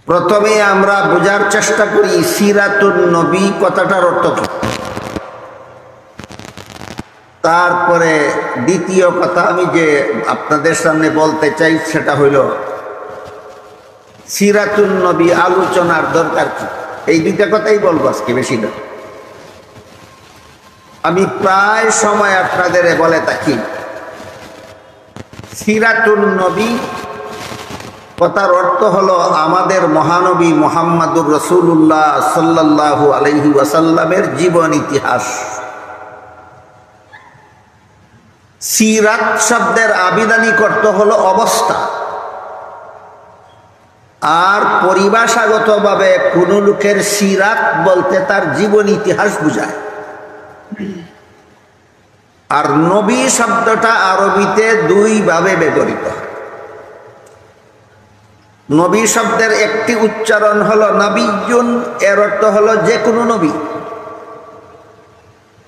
প্রথমে আমরা বোঝার চেষ্টা করি সিরাতুন নবী কথাটার অর্থ কি। তারপরে দ্বিতীয় কথা আমি যে আপনাদের সামনে বলতে চাই সেটা হইল সিরাতুন নবী আলোচনার দরকার কি। এই দুইটা কথাই বলবো আজকে, বেশি না। আমি প্রায় সময় আপনাদের বলে থাকি সিরাতুন নবী কথার অর্থ হলো আমাদের মহানবী মুহাম্মদুর রাসূলুল্লাহ সাল্লাল্লাহু আলাইহি ওয়াসাল্লামের জীবন ইতিহাস। সিরাত শব্দের আবিধানিক অর্থ হলো অবস্থা, আর পরিভাষাগতভাবে কোন লোকের সিরাত বলতে তার জীবন ইতিহাস বোঝায়। আর নবী শব্দটা আরবিতে দুই ভাবে ব্যবহৃত হয়। নবী শব্দের একটি উচ্চারণ হলো নবিয়্যুন, এর অর্থ হলো যে কোনো নবী।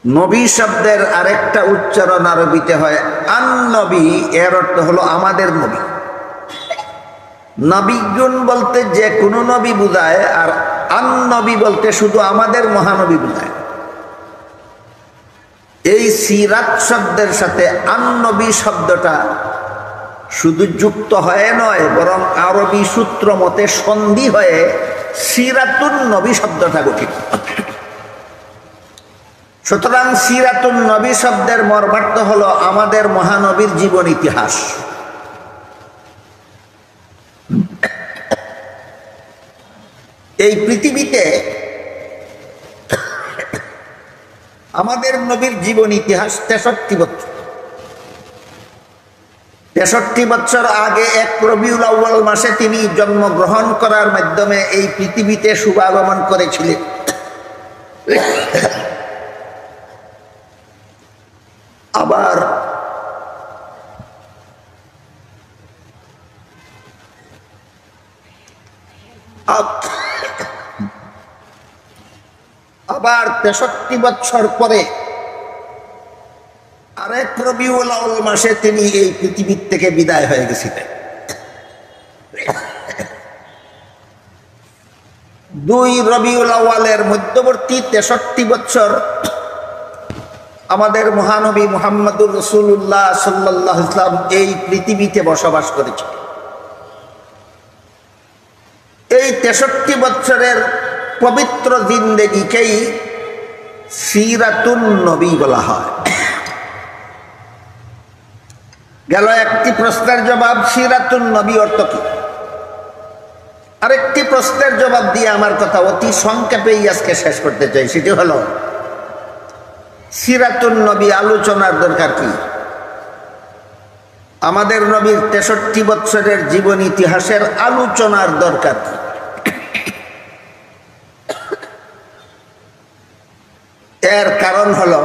নবী শব্দের আরেকটা উচ্চারণ আরবিতে হয় আন নবী, এর অর্থ হলো আমাদের নবী। নবিয়্যুন বলতে যে কোনো নবী বোঝায়, আর আন নবী বলতে শুধু আমাদের মহানবী বোঝায়। এই সিরাত শব্দের সাথে আন নবী শব্দটা শুধু যুক্ত হয়ে নয়, বরং আরবি সূত্র মতে সন্ধি হয়ে সিরাতুন নবী শব্দটা গঠিত। সুতরাং সিরাতুন নবী শব্দের মর্মার্থ হলো আমাদের মহানবীর জীবন ইতিহাস। এই পৃথিবীতে আমাদের নবীর জীবন ইতিহাস 63 বছর। 63 বছর আগে এক রবিউল আউয়াল মাসে তিনি জন্মগ্রহণ করার মাধ্যমে এই পৃথিবীতে শুভাগমন করেছিলেন। আবার আবার 63 বছর পরে আরেক রবিউল আউয়াল মাসে তিনি এই পৃথিবীর থেকে বিদায় হয়ে গেছিলেন। 2 রবিউল আউয়ালের মধ্যবর্তী 63 বছর আমাদের মহানবী মুহাম্মদুর রাসূলুল্লাহ সাল্লাল্লাহু আলাইহি ওয়াসাল্লাম এই পৃথিবীতে বসবাস করেছেন। এই 63 বছরের পবিত্র জিন্দেগিকেই সিরাতুন নবী বলা হয়। গেল একটি প্রশ্নের জবাব, সিরাতুন নবী অর্থ কি। আরেকটি প্রশ্নের জবাব দিয়ে আমার কথা অতি সংক্ষেপেই আজকে শেষ করতে চাই, সেটি হলো সিরাতুন নবী আলোচনার দরকার কি। আমাদের নবীর 63 বছরের জীবন ইতিহাসের আলোচনার দরকার কি। এর কারণ হলো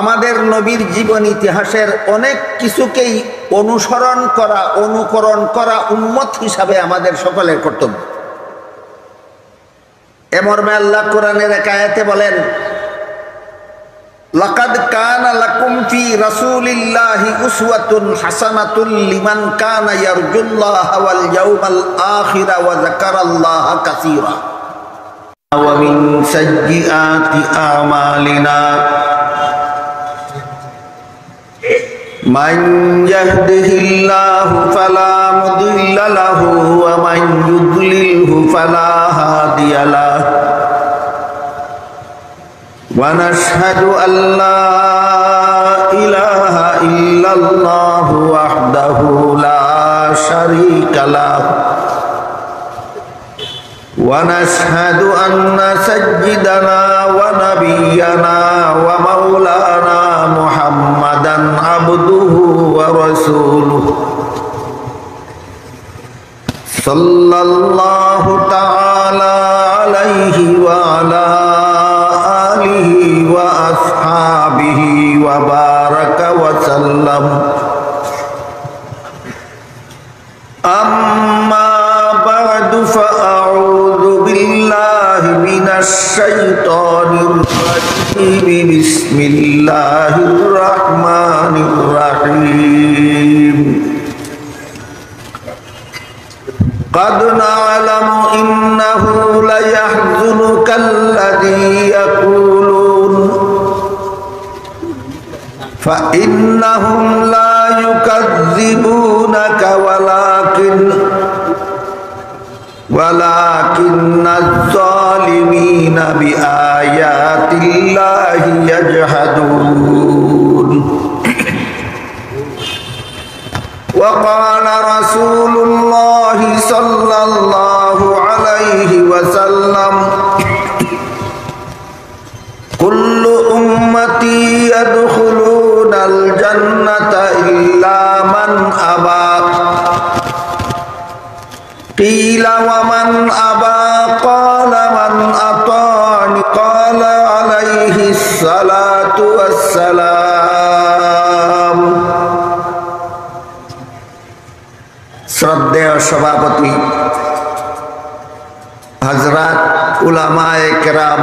আমাদের নবীর জীবন ইতিহাসের অনেক কিছুকেই অনুসরণ করা, অনুকরণ করা উম্মত হিসাবে আমাদের সকলের কর্তব্য। এ মর্মে আল্লাহ কোরআনের এক আয়াতে বলেন, লাকাদ কানা লাকুম ফি রাসূলিল্লাহি উসওয়াতুন হাসানাতুল লিমান কানা ইয়ারজুল্লাহা ওয়াল ইয়াউমাল আখিরা ওয়া যাকারাল্লাহা কাসীরা ওয়া মিন সাইয়্যাতি আমালিনা মান ইয়াহদিহিল্লাহু ফালা মুদিল্লা লাহু ওয়া মান ইউদ্লিলহু ফালা হাদিয়া লাহু ওয়া নাশহাদু আল্লা ইলাহা ইল্লাল্লাহু ওয়াহদাহু লা শারীকা লাহু ওয়া নাশহাদু আন্না সাইয়্যিদানা ওয়া নাবিয়্যানা ওয়া মাওলানা মুহাম্মাদান আবদুহু ওয়া রাসূলুহু সাল্লাল্লাহু তাআলা আলাইহি ওয়া আলা আলিহি ওয়া আসহাবিহি ওয়া বারাকা ওয়া সাল্লাম। আম্মা বা'দু ফাআউযু বিল্লাহি মিনাশ শাইতানির রাজীম। বিসমিল্লাহির রাহমানির রাহিম। قد نعلم إنه ليحزنك الذي يقولون فإنهم لا يكذبونك ولكن الظالمين بآيات الله يجحدون وقال رسول الله صلى الله عليه وسلم كل أمتي يدخلون الجنة إلا من أبى قيل ومن أبى قال من أطاعني قال عليه الصلاة والسلام শ্রদ্ধেয় সভাপতি হযরত উলামায়ে কেরাম,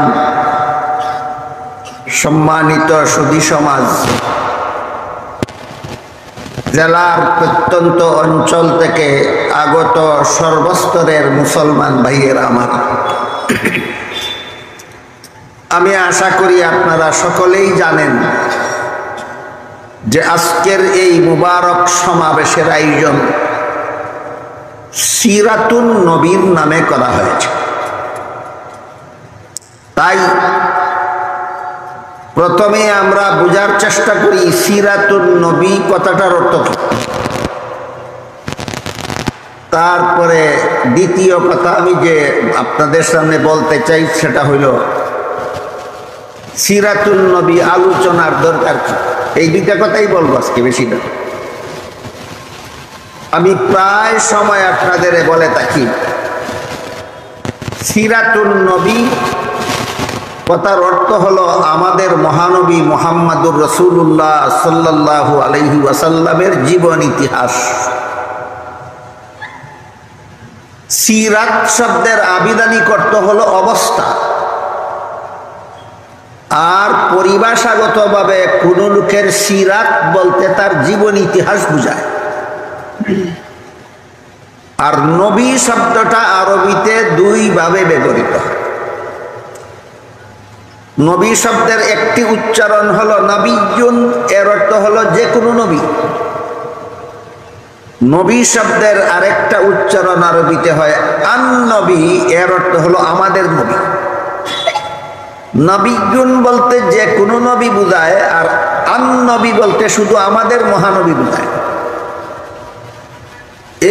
সম্মানিত সুধী সমাজ, জেলার প্রত্যন্ত অঞ্চল থেকে আগত সর্বস্তরের মুসলমান ভাইয়েরা আমার, আমি আশা করি আপনারা সকলেই জানেন যে আজকের এই মুবারক সমাবেশের আয়োজন সিরাতুন নবীর নামে করা হয়েছে। তাই প্রথমে আমরা বোঝার চেষ্টা করি সিরাতুন নবী কথাটার অর্থ কি। তারপরে দ্বিতীয় কথা আমি যে আপনাদের সামনে বলতে চাই সেটা হইল সিরাতুন নবী আলোচনার দরকার কি। এই দুইটা কথাই বলবো আজকে, বেশি না। আমি প্রায় সময় আপনাদের বলে থাকি সিরাতুন নবী কথার অর্থ হলো আমাদের মহানবী মুহাম্মদুর রাসূলুল্লাহ সাল্লাল্লাহু আলাইহি ওয়াসাল্লামের জীবন ইতিহাস। সিরাত শব্দের আবিধানিক অর্থ হলো অবস্থা, আর পরিভাষাগতভাবে কোন লোকের সিরাত বলতে তার জীবন ইতিহাস বোঝায়। আর নবী শব্দটা আরবিতে দুই ভাবে ব্যবহৃত হয়। নবী শব্দের একটি উচ্চারণ হলো নবিয়্যুন, এর অর্থ হলো যে কোনো নবী। নবী শব্দের আরেকটা উচ্চারণ আরবিতে হয় আন নবী, এর অর্থ হলো আমাদের নবী। নবিয়্যুন বলতে যে কোনো নবী বোঝায়, আর আন নবী বলতে শুধু আমাদের মহানবী বোঝায়।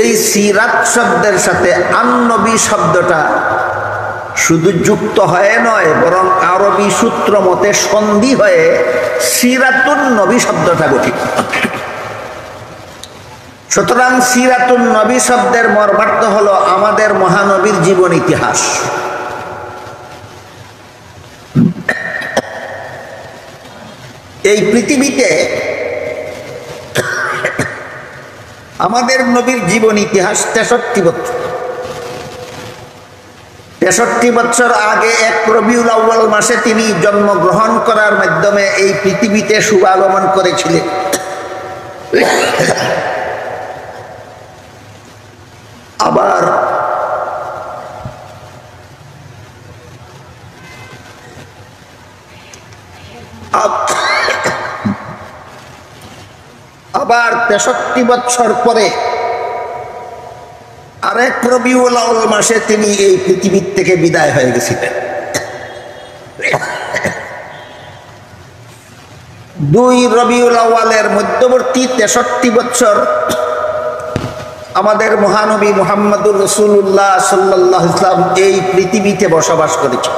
এই সিরাত শব্দের সাথে আন নবী শব্দটা শুধু যুক্ত হয়ে নয়, বরং আরবি সূত্র মতে সন্ধি হয়ে সিরাতুন নবী শব্দটা গঠিত। সুতরাং সিরাতুন নবী শব্দের মর্মার্থ হলো আমাদের মহানবীর জীবন ইতিহাস। এই পৃথিবীতে আমাদের নবীর জীবন ইতিহাস 63 বছর। 63 বছর আগে এক রবিউল আউয়াল মাসে তিনি জন্মগ্রহণ করার মাধ্যমে এই পৃথিবীতে শুভাগমন করেছিলেন। আবার আবার 63 বছর পরে আরেক রবিউল আউয়াল মাসে তিনি এই পৃথিবীর থেকে বিদায় হয়ে গেছিলেন। দুই রবিউল আউয়ালের মধ্যবর্তী 63 বছর আমাদের মহানবী মুহাম্মদুর রাসূলুল্লাহ সাল্লাল্লাহু আলাইহি ওয়াসাল্লাম এই পৃথিবীতে বসবাস করেছেন।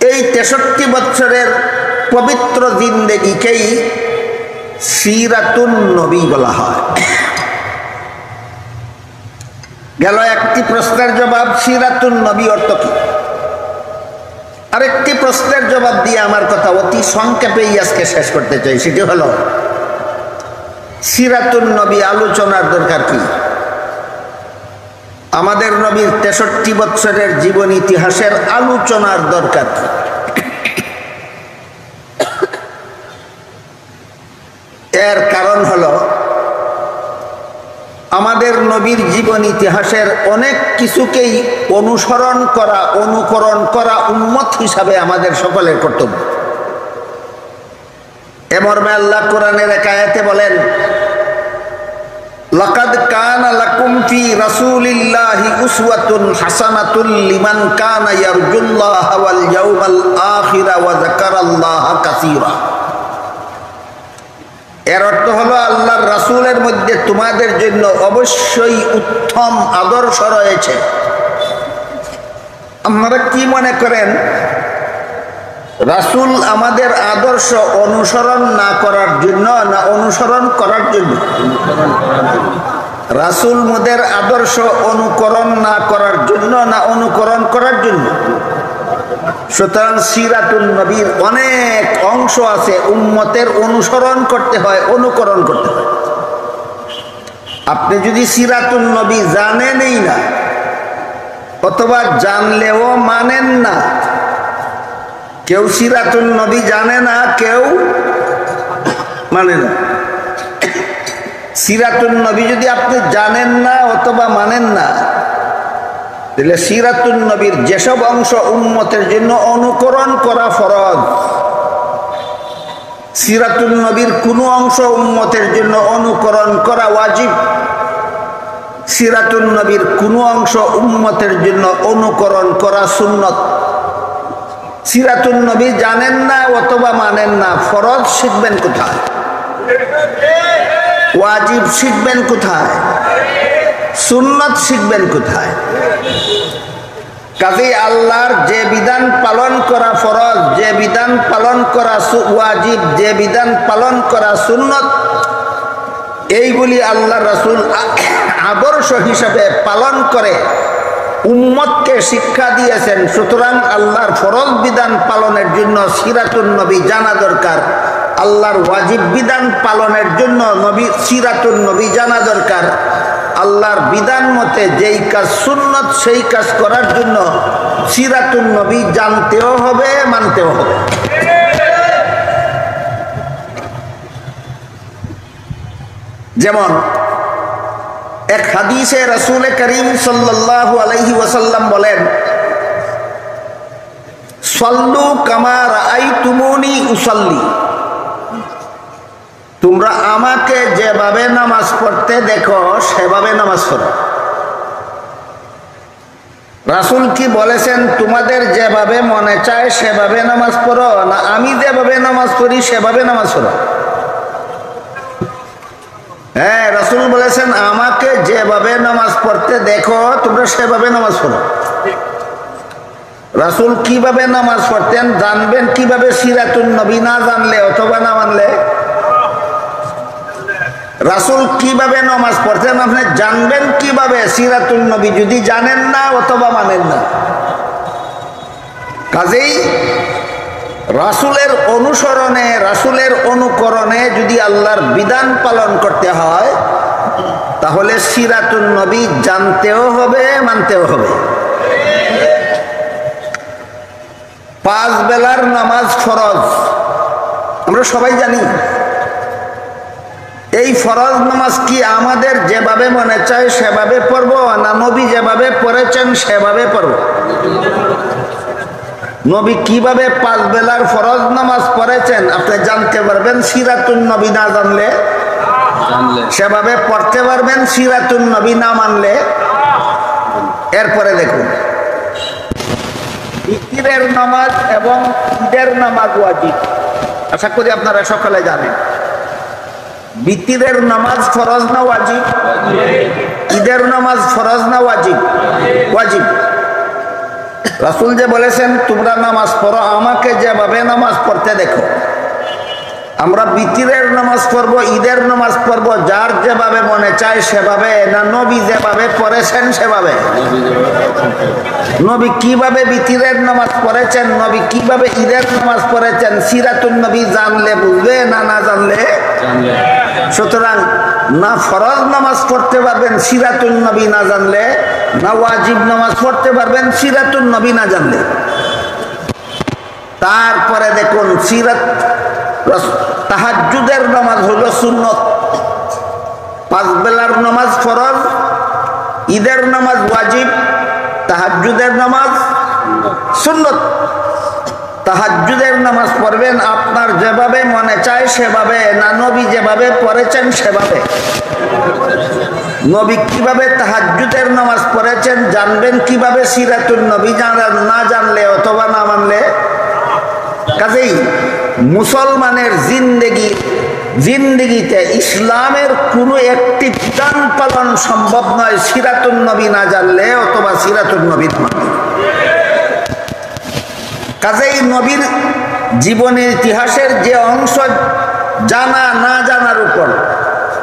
এই 63 বছরের পবিত্র জিন্দেগিকেই সিরাতুন নবী বলা হয়। গেল একটি প্রশ্নের জবাব, সিরাতুন নবী অর্থ কি। আরেকটি প্রশ্নের জবাব দিয়ে আমার কথা অতি সংক্ষেপেই আজকে শেষ করতে চাই, সেটি হলো সিরাতুন নবী আলোচনার দরকার কি। আমাদের নবীর 63 বছরের জীবন ইতিহাসের আলোচনার দরকার কি। এর কারণ হলো আমাদের নবীর জীবন ইতিহাসের অনেক কিছুকেই অনুসরণ করা, অনুকরণ করা উম্মত হিসাবে আমাদের সকলের কর্তব্য। এ মর্মে আল্লাহ কোরআনের এক আয়াতে বলেন, লাকাদ কানা লাকুম ফি রাসূলিল্লাহি উসওয়াতুন হাসানাতুল লিমান কানা ইয়ারজুল্লাহা ওয়াল ইয়াউমাল আখিরা ওয়া যাকারাল্লাহা কাসীরা। এর অর্থ হলো আল্লাহর রাসূলের মধ্যে তোমাদের জন্য অবশ্যই উত্তম আদর্শ রয়েছে। আপনারা কি মনে করেন রাসূল আমাদের আদর্শ অনুসরণ না করার জন্য না অনুসরণ করার জন্য? রাসূল মোদের আদর্শ অনুকরণ না করার জন্য না অনুকরণ করার জন্য? সুতরাং সিরাতুল নবীর অনেক অংশ আছে উম্মতের অনুসরণ করতে হয়, অনুকরণ করতে হয়। আপনি যদি সিরাতুল নবী জানেনই না অথবা জানলেও মানেন না, কেউ সিরাতুল নবী জানে না, কেউ মানে না। সিরাতুল নবী যদি আপনি জানেন না অথবা মানেন না, তাহলে সিরাতুল নবীর যেসব অংশ উম্মতের জন্য অনুকরণ করা ফরজ, সিরাতুল নবীর কোনো অংশ উম্মতের জন্য অনুকরণ করা ওয়াজিব, সিরাতুল নবীর কোনো অংশ উম্মতের জন্য অনুকরণ করা সুন্নত। সিরাতুল নবী জানেন না অথবা মানেন না, ফরজ শিখবেন কোথায়? ওয়াজিব শিখবেন কোথায়? সুন্নত শিখবেন কোথায়? কাজেই আল্লাহর যে বিধান পালন করা ফরজ, যে বিধান পালন করা ওয়াজিব, যে বিধান পালন করা সুন্নত, এইগুলি আল্লাহ রাসূল আদর্শ হিসাবে পালন করে উম্মতকে শিক্ষা দিয়েছেন। সুতরাং আল্লাহর ফরজ বিধান পালনের জন্য সিরাতুল নবী জানা দরকার, আল্লাহর ওয়াজিব বিধান পালনের জন্য সিরাতুল নবী জানা দরকার। আল্লাহর বিধান মতে যেই কাজ সুন্নত সেই কাজ করার জন্য সিরাতুল নবী জানতেও হবে, মানতেও হবে। যেমন এক হাদিসে রাসূল করিম সাল্লাল্লাহু আলাইহি ওয়াসাল্লাম বলেন, সাল্লু কামা রাআইতুমুনি উসাল্লি, তোমরা আমাকে যেভাবে নামাজ পড়তে দেখো সেভাবে নামাজ পড়ো। রাসূল কি বলেছেন তোমাদের যেভাবে মনে চায় সেভাবে নামাজ পড়ো, না আমি যেভাবে নামাজ পড়ি সেভাবে নামাজ পড়ো? হ্যাঁ, রাসূল বলেছেন আমাকে যেভাবে নামাজ পড়তে দেখো তোমরা সেভাবে নামাজ পড়ো। রাসূল কিভাবে নামাজ পড়তেন জানবেন কিভাবে? সিরাতুল নবী না জানলে অথবা না মানলে। রাসূল কিভাবে নামাজ পড়তেন আপনি জানবেন কিভাবে? সিরাতুল নবী যদি জানেন না অথবা মানেন না। কাজেই রাসূলের অনুসরণে, রাসূলের অনুকরণে যদি আল্লাহর বিধান পালন করতে হয় তাহলে সিরাতুল নবী জানতেও হবে, মানতেও হবে। 5 বেলার নামাজ ফরজ, আমরা সবাই জানি। এই ফরজ নামাজ কি আমাদের যেভাবে মনে চায় সেভাবে পড়ব, না নবী যেভাবে পড়েছেন সেভাবে পড়ব? নবী কিভাবে 5 বেলার ফরজ নামাজ পড়েছেন আপনি জানতে পারবেন সিরাতুল নবী না জানলে, সেভাবে পড়তে পারবেন সিরাতুল নবী না মানলে। এরপরে দেখুন, ইফতারের নামাজ এবং ঈদের নামাজ ওয়াজিব, আশা করি আপনারা সকালে জানেন। বিতিরের নামাজ ফরজ না ওয়াজিব? ঈদের নামাজ ফরজ না ওয়াজিব? ওয়াজিব। রাসূল যে বলেছেন তোমরা নামাজ পড়ো আমাকে যেভাবে নামাজ পড়তে দেখো, আমরা বিতিরের নামাজ পড়বো, ঈদের নামাজ পড়বো যার যেভাবে মনে চায় সেভাবে, না নবী যেভাবে পড়েছেন সেভাবে? নবী কিভাবে বিতিরের নামাজ পড়েছেন, নবী কিভাবে ঈদের নামাজ পড়েছেন সিরাতুল নবী জানলে বুঝবে, না না জানলে? সুতরাং না ফরজ নামাজ পড়তে পারবেন সিরাতুল নবী না জানলে, না ওয়াজিব নামাজ পড়তে পারবেন সিরাতুল নবী না জানলে। তারপরে দেখুন তাহাজ্জুদের নামাজ হলো সুন্নত। 5 বেলার নামাজ ফরজ, ঈদের নামাজ ওয়াজিব, তাহাজ্জুদের নামাজ সুন্নত। তাহাজ্জুদের নামাজ পড়বেন আপনার যেভাবে মনে চায় সেভাবে, না নবী যেভাবে পড়েছেন সেভাবে। নবী কিভাবে তাহাজ্জুদের নামাজ পড়েছেন জানবেন কিভাবে? সিরাতুন নবী না জানলে অথবা না মানলে। কাজেই মুসলমানের জিন্দেগিতে ইসলামের কোনো একটি বিধান পালন সম্ভব নয় সিরাতুন নবী না জানলে অথবা সিরাতুন নবী না মানলে। কাজেই নবীর জীবনের ইতিহাসের যে অংশ জানা না জানার উপর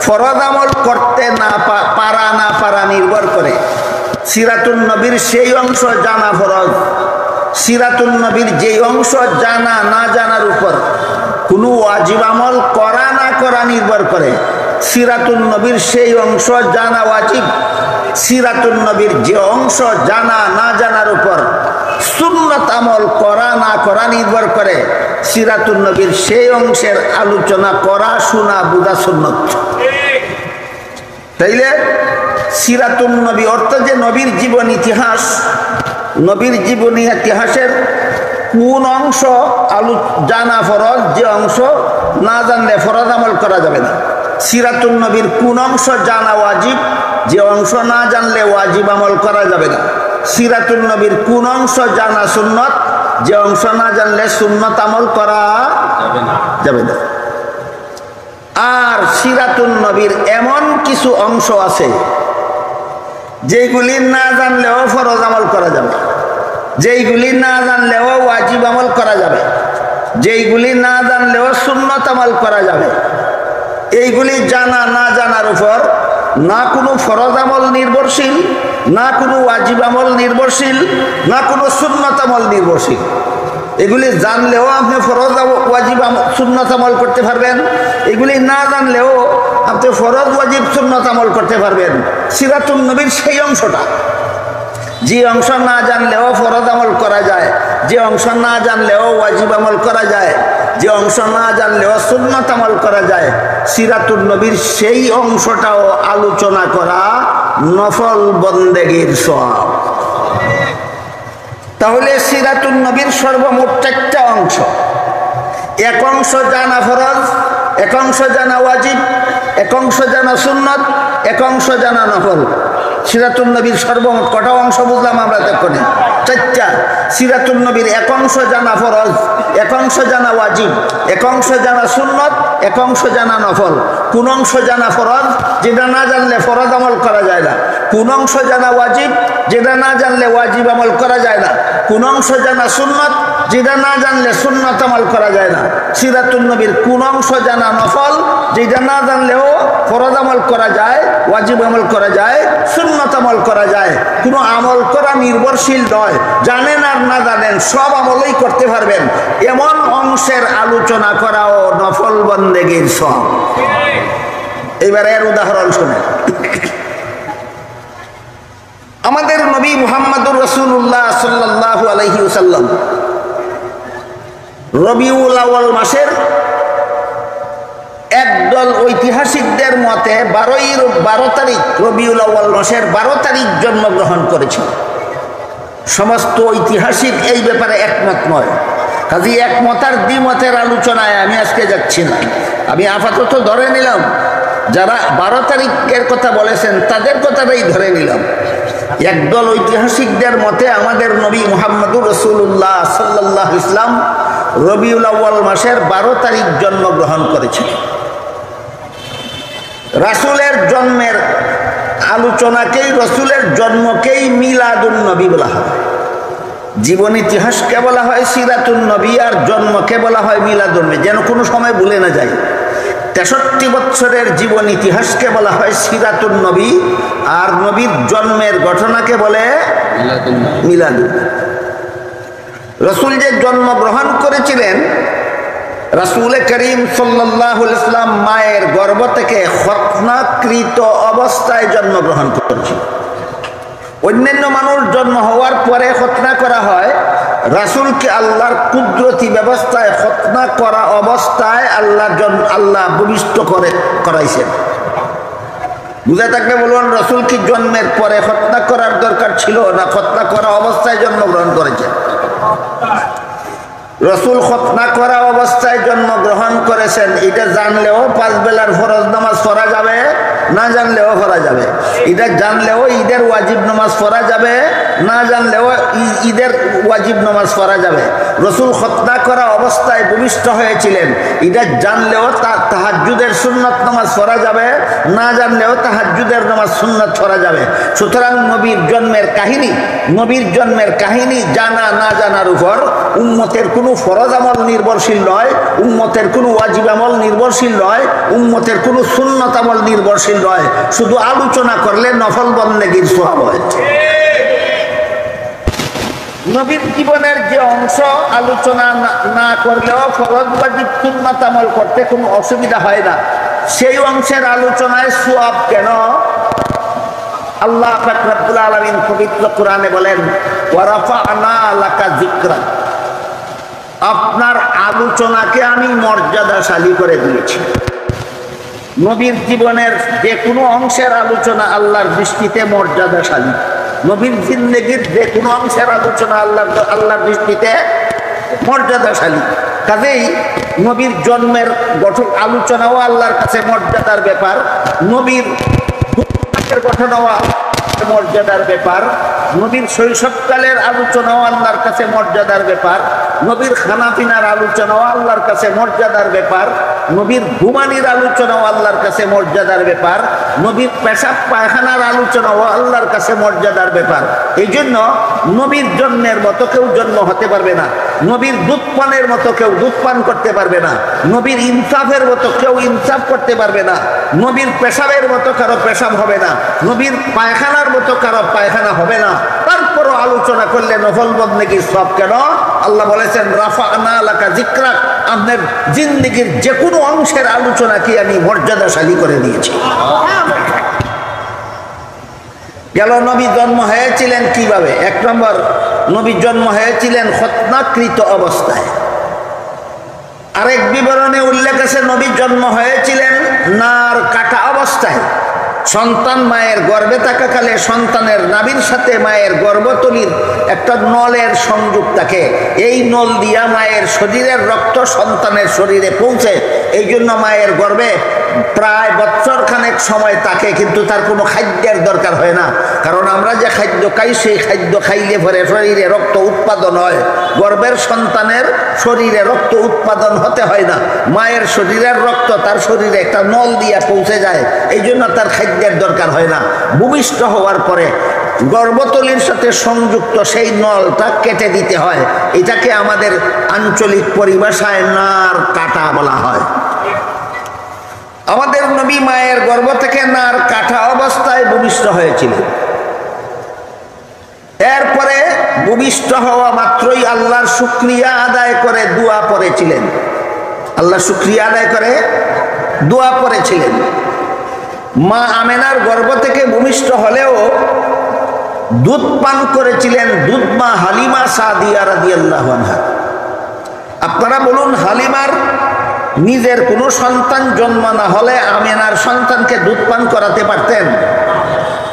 ফরজ আমল করতে না পারা নির্ভর করে। সিরাতুন নবীর সেই অংশ জানা ফরজ। সিরাতুন নবীর যেই অংশ জানা না জানার উপর কোনো ওয়াজিব আমল করা না করা নির্ভর করে। সিরাতুন নবীর সেই অংশ জানা ওয়াজিব। সিরাতুন নবীর যে অংশ জানা না জানার উপর সুন্নত আমল করা না করা নির্ভর করে। সিরাতুন নবীর সেই অংশের আলোচনা করা, শোনা, বুঝা সুন্নত। তাইলে সিরাতুন নবী অর্থ যে নবীর জীবন ইতিহাস, নবীর জীবনী ইতিহাসের কোন অংশ জানা ফরজ, যে অংশ না জানলে ফরজ আমল করা যাবে না। সিরাতুন নবীর কোন অংশ জানা ওয়াজিব, যে অংশ না জানলে ওয়াজিব আমল করা যাবে না। সিরাতুন নবীর কোন অংশ জানা সুন্নত, যে অংশ না জানলে সুন্নত আমল করা যাবে না। আর সিরাতুন নবীর এমন কিছু অংশ আছে যেগুলি না জানলেও ফরজ আমল করা যাবে, যেইগুলি না জানলেও ওয়াজিব আমল করা যাবে, যেইগুলি না জানলেও সুন্নত আমল করা যাবে। এইগুলি জানা না জানার উপর না কোনো ফরজ আমল নির্ভরশীল, না কোনো ওয়াজিব আমল নির্ভরশীল, না কোনো সুন্নত আমল নির্ভরশীল। এগুলি জানলেও আপনি ফরজ ওয়াজিব সুন্নত আমল করতে পারবেন, এগুলি না জানলেও আপনি ফরজ ওয়াজিব সুন্নত আমল করতে পারবেন। সিরাতুন নবীর সেই অংশটা, যে অংশ না জানলেও ফরজ আমল করা যায়, যে অংশ না জানলেও ওয়াজিব আমল করা যায়, যে অংশ না জানলেও সুন্নত আমল করা যায়, সিরাতুন নবীর সেই অংশটাও আলোচনা করা নফল বন্দেগীর সওয়াব। তাহলে সিরাতুন নবীর সর্বমোট 4টা অংশ। এক অংশ জানা ফরজ, এক অংশ জানা ওয়াজিব, এক অংশ জানা সুন্নত, এক অংশ জানা নফল। সিরাতুন নবীর সর্বমোট কটা অংশ বুঝলাম আমরা? তখনই 4টা। সিরাতুন নবীর এক অংশ জানা ফরজ, এক অংশ জানা ওয়াজিব, এক অংশ জানা সুন্নত, এক অংশ জানা নফল। কোন অংশ জানা ফরজ, যেটা না জানলে ফরজ আমল করা যায় না। কোন অংশ জানা ওয়াজিব, যেটা না জানলে ওয়াজিব আমল করা যায় না। কোন অংশ জানা সুন্নত, যেটা না জানলে সুন্নত আমল করা যায় না। সিরাতুন নবীর কোন অংশ জানা নফল, যেটা না জানলেও ফরজ আমল করা যায়, ওয়াজিব আমল করা যায়, সুন্নত আমল করা যায়। কোনো আমল করা নির্ভরশীল নয়, জানেন আর না জানেন সব আমলই করতে পারবেন, এমন অংশের আলোচনা করাও নফল বন্দেগীর সওয়াব। এবার এর উদাহরণ শুনেন। আমাদের নবী মুহাম্মদুর রাসূলুল্লাহ সাল্লাল্লাহু আলাইহি ওয়াসাল্লাম রবিউল আউয়াল মাসের একদল ঐতিহাসিকদের মতে 12 তারিখ রবিউল আউয়াল মাসের 12 তারিখ জন্মগ্রহণ করেছিল। সমস্ত ঐতিহাসিক এই ব্যাপারে একমত নয়। কাজী একমত আর দ্বিমতের আলোচনায় আমি আজকে যাচ্ছি না। আমি আপাতত ধরে নিলাম যারা 12 তারিখের কথা বলেছেন তাদের কথাটাই ধরে নিলাম। একদল ঐতিহাসিকদের মতে আমাদের নবী মুহাম্মদুর রাসূলুল্লাহ সাল্লাল্লাহু আলাইহি ওয়াসাল্লাম রবিউল আউয়াল মাসের 12 তারিখ জন্মগ্রহণ করেছিলেন। রাসূলের জন্মের আলোচনাকেই, রাসূলের জন্মকেই মিলাদুন নবী বলা হয়। জীবন ইতিহাসকে বলা হয় সিরাতুন নবী, আর জন্মকে বলা হয় মিলাদুন নবী, যেন কোনো সময় ভুলে না যায়। 63 বছরের জীবন ইতিহাসকে বলা হয় সিরাতুন নবী, আর নবীর জন্মের ঘটনাকে বলে মিলাদুন। রাসূল যে জন্মগ্রহণ করেছিলেন, রাসূল করিম সাল্লাল্লাহু আলাইহি ওয়াসাল্লাম মায়ের গর্ভ থেকে খতনাকৃত অবস্থায় জন্মগ্রহণ করেছিলেন। অন্যান্য মানুষ জন্ম হওয়ার পরে খতনা করা হয়, রাসূলকে আল্লাহর কুদরতি ব্যবস্থায় খতনা করা অবস্থায় আল্লাহ ভূমিষ্ঠ করাইছেন। বুঝে থাকলে বলুন, রসুল কি জন্মের পরে খতনা করার দরকার ছিল না খতনা করা অবস্থায় জন্মগ্রহণ করেছেন? রসুল খতনা করা অবস্থায় জন্মগ্রহণ করেছেন, এটা জানলেও 5 বেলার ফরজ নামাজ পড়া যাবে, না জানলেও পড়া যাবে। এটা জানলেও ঈদের ওয়াজিব নামাজ পড়া যাবে, না জানলেও ঈদের ওয়াজিব নামাজ পড়া যাবে। রসুল খতনা করা অবস্থায় ভূমিষ্ঠ হয়েছিলেন, এটা জানলেও তাহাজ্জুদের সুন্নাত নামাজ পড়া যাবে, না জানলেও তাহাজ্জুদের নামাজ সুন্নাত পড়া যাবে। সুতরাং নবীর জন্মের কাহিনী জানা না জানার উপর উম্মতের কোনো ফরজ আমল নির্ভরশীল নয়, উম্মতের কোনো ওয়াজিব আমল নির্ভরশীল নয়, উম্মতের কোনো সুন্নত আমল নির্ভরশীল নয়। শুধু আলোচনা করলে নফল বন্দেগীর সওয়াব হয়। নবীর জীবনের যে অংশ আলোচনা না করলেও ফরজ ওয়াজিব সুন্নাত আমল করতে কোনো অসুবিধা হয় না, সেই অংশের আলোচনায় সওয়াব কেন? আল্লাহ পাক রব্বুল আলামিন পবিত্র কোরআনে বলেন, ওয়া রাফা'না লাকা যিকরাক, আপনার আলোচনাকে আমি মর্যাদাশালী করে দিয়েছি। নবীর জীবনের যে কোনো অংশের আলোচনা আল্লাহর দৃষ্টিতে মর্যাদাশালী। নবীর জিন্দেগীর যে কোনো অংশের আলোচনা আল্লাহর দৃষ্টিতে মর্যাদাশালী। কাজেই নবীর জন্মের গঠন আলোচনাও আল্লাহর কাছে মর্যাদার ব্যাপার, নবীর গঠনও মর্যাদার ব্যাপার, নবীর শৈশবকালের আলোচনাও আল্লাহর কাছে মর্যাদার ব্যাপার, নবীর খানাপিনার আলোচনাও আল্লাহর কাছে মর্যাদার ব্যাপার, নবীর ঘুমানির আলোচনাও আল্লাহর কাছে মর্যাদার ব্যাপার, নবীর পেশাব পায়খানার আলোচনাও আল্লাহর কাছে মর্যাদার ব্যাপার। এই জন্য নবীর জন্মের মতো কেউ জন্ম হতে পারবে না, নবীর দুধ পানের মতো কেউ দুধ পান করতে পারবে না, নবীর ইনসাফের মতো কেউ ইনসাফ করতে পারবে না, নবীর পেশাবের মতো কারো পেশাব হবে না, নবীর পায়খানার মতো কারো পায়খানা হবে না। তারপরও আলোচনা করলে নফল বন্দেগীর সব কেন? আল্লাহ বলেছেন, রাফা'না লাকা যিকরাক, আপনার জিন্দেগীর যে কোনো অংশের আলোচনাকে আমি মর্যাদাশালী করে দিয়েছি। গেল, নবী জন্ম হয়েছিলেন কিভাবে? 1 নম্বর, নবী জন্ম হয়েছিলেন খতনাকৃত অবস্থায়। আরেক বিবরণে উল্লেখ আছে নবী জন্ম হয়েছিলেন নার কাটা অবস্থায়। সন্তান মায়ের গর্ভে থাকাকালে সন্তানের নাভির সাথে মায়ের গর্ভতলীর একটা নলের সংযোগ থাকে, এই নল দিয়া মায়ের শরীরের রক্ত সন্তানের শরীরে পৌঁছে। এই জন্য মায়ের গর্ভে প্রায় বছরখানেক সময় থাকে, কিন্তু তার কোনো খাদ্যের দরকার হয় না। কারণ আমরা যে খাদ্য খাই সেই খাদ্য খাইলে পরে শরীরে রক্ত উৎপাদন হয়, গর্ভের সন্তানের শরীরে রক্ত উৎপাদন হতে হয় না। মায়ের শরীরের রক্ত তার শরীরে একটা নল দিয়ে পৌঁছে যায়, এই জন্য তার খাদ্যের দরকার হয় না। ভূমিষ্ঠ হওয়ার পরে গর্ভতলীর সাথে সংযুক্ত সেই নলটা কেটে দিতে হয়। এটাকে আমাদের আঞ্চলিক পরিভাষায় নার কাটা বলা হয়। আমাদের নবী মায়ের গর্ভ থেকে নার কাটা অবস্থায় ভূমিষ্ঠ হয়েছিলেন। এরপরে ভূমিষ্ঠ হওয়া মাত্রই আল্লাহর শুকরিয়া আদায় করে দোয়া পড়েছিলেন। আল্লাহর শুকরিয়া আদায় করে দোয়া পড়েছিলেন। মা আমেনার গর্ভ থেকে ভূমিষ্ঠ হলেও দুধ পান করেছিলেন দুধ মা হালিমা সাদিয়া রাদিয়াল্লাহু আনহা। আপনারা বলুন, হালিমার নিজের কোনো সন্তান জন্ম না হলে আমেনার সন্তানকে দুধ পান করাতে পারতেন?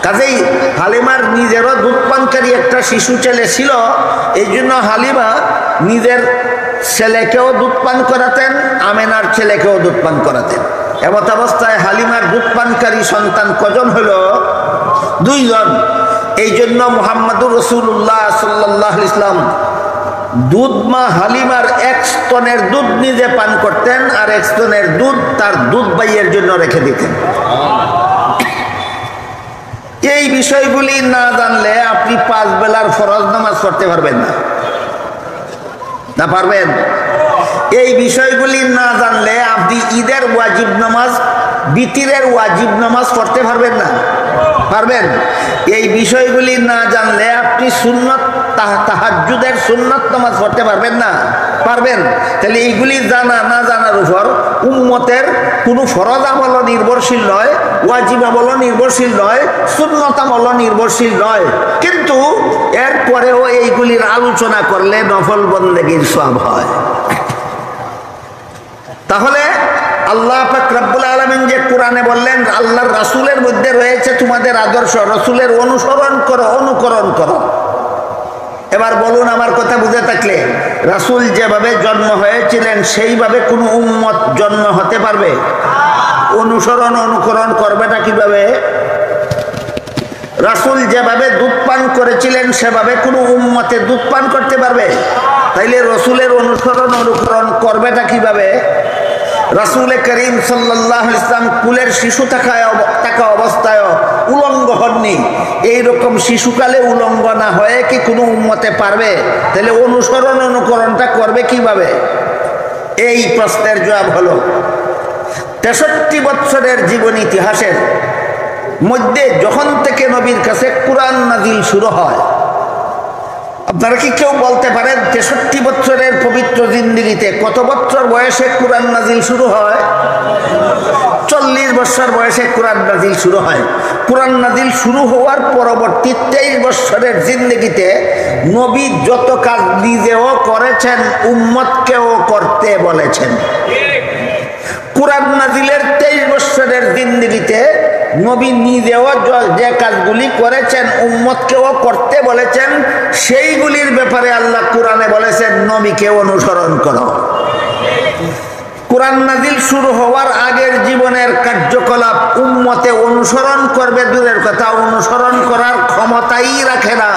কাজেই হালিমার নিজেরও দুধ পানকারী একটা শিশু ছেলে ছিল, এই জন্য হালিমা নিজের ছেলেকেও দুধ পান করাতেন, আমেনার ছেলেকেও দুধ পান করাতেন। এমত অবস্থায় হালিমার দুধ পানকারী সন্তান কজন হলো? 2 জন। এই জন্য মুহাম্মদুর রাসূলুল্লাহ সাল্লাল্লাহু আলাইহি ওয়াসাল্লাম দুধ মা হালিমার 1 স্তনের দুধ নিজে পান করতেন, আর 1 স্তনের দুধ তার দুধ ভাইয়ের জন্য রেখে দিতেন। এই বিষয়গুলি না জানলে আপনি 5 বেলার ফরজ নামাজ পড়তে পারবেন না। না পারবেন? এই বিষয়গুলি না জানলে আপনি ঈদের ওয়াজিব নামাজ, বিতিরের ওয়াজিব নামাজ পড়তে পারবেন না। পারবেন? এই বিষয়গুলি না জানলে আপনি সুন্নত তাহাজ্জুদের সুন্নাত নামাজ পড়তে পারবেন না। পারবেন? তাহলে এইগুলি জানা না জানার উপর উম্মতের কোনো ফরজ আমলও নির্ভরশীল নয়, ওয়াজিব আমলও নির্ভরশীল নয়, সুন্নত আমলও নির্ভরশীল নয়। কিন্তু এরপরেও এইগুলির আলোচনা করলে নফল বন্দেগীর সওয়াব হয়। তাহলে আল্লাহ পাক রব্বুল আলামিন যে কোরআনে বললেন আল্লাহর রাসূলের মধ্যে রয়েছে তোমাদের আদর্শ, রাসূলের অনুসরণ করো, অনুকরণ করো। এবার বলুন আমার কথা বুঝে থাকলে, রাসূল যেভাবে জন্ম হয়েছিলেন সেইভাবে কোনো উম্মত জন্ম হতে পারবে? অনুসরণ অনুকরণ করবেটা কিভাবে? রাসূল যেভাবে দুধ পান করেছিলেন সেভাবে কোনো উম্মতে দুধ পান করতে পারবে? তাইলে রাসূলের অনুসরণ অনুকরণ করবেটা কিভাবে? রাসূল করিম সাল্লাল্লাহু আলাইহি ওয়াসাল্লাম কুলের শিশু থাকা অবস্থায় উলঙ্গ হননি। এইরকম শিশুকালে উলঙ্গ না হয়ে কি কোনো উম্মতে পারবে? তাহলে অনুসরণ অনুকরণটা করবে কিভাবে? এই প্রশ্নের জবাব হলো 63 বছরের জীবন ইতিহাসের মধ্যে যখন থেকে নবীর কাছে কুরআন নাজিল শুরু হয়, আপনারা কি কেউ বলতে পারেন 63 বছরের পবিত্র জিন্দেগিতে কত বছর বয়সে কুরআন নাজিল শুরু হয়? 40 বছর বয়সে কুরআন নাজিল শুরু হয়। কুরআন নাজিল শুরু হওয়ার পরবর্তী 23 বছরের জিন্দেগিতে নবী যত কাজ নিজেও করেছেন উম্মতকেও করতে বলেছেন। কুরআন নাজিলের 23 বছরের জিন্দেগিতে নবী নিজেও যে কাজগুলি করেছেন উম্মতকেও করতে বলেছেন, সেইগুলির ব্যাপারে আল্লাহ কোরআনে বলেছেন নবীকে অনুসরণ করো। কুরআন নাজিল শুরু হওয়ার আগের জীবনের কার্যকলাপ উম্মতে অনুসরণ করবে দূরের কথা, অনুসরণ করার ক্ষমতাই রাখে না।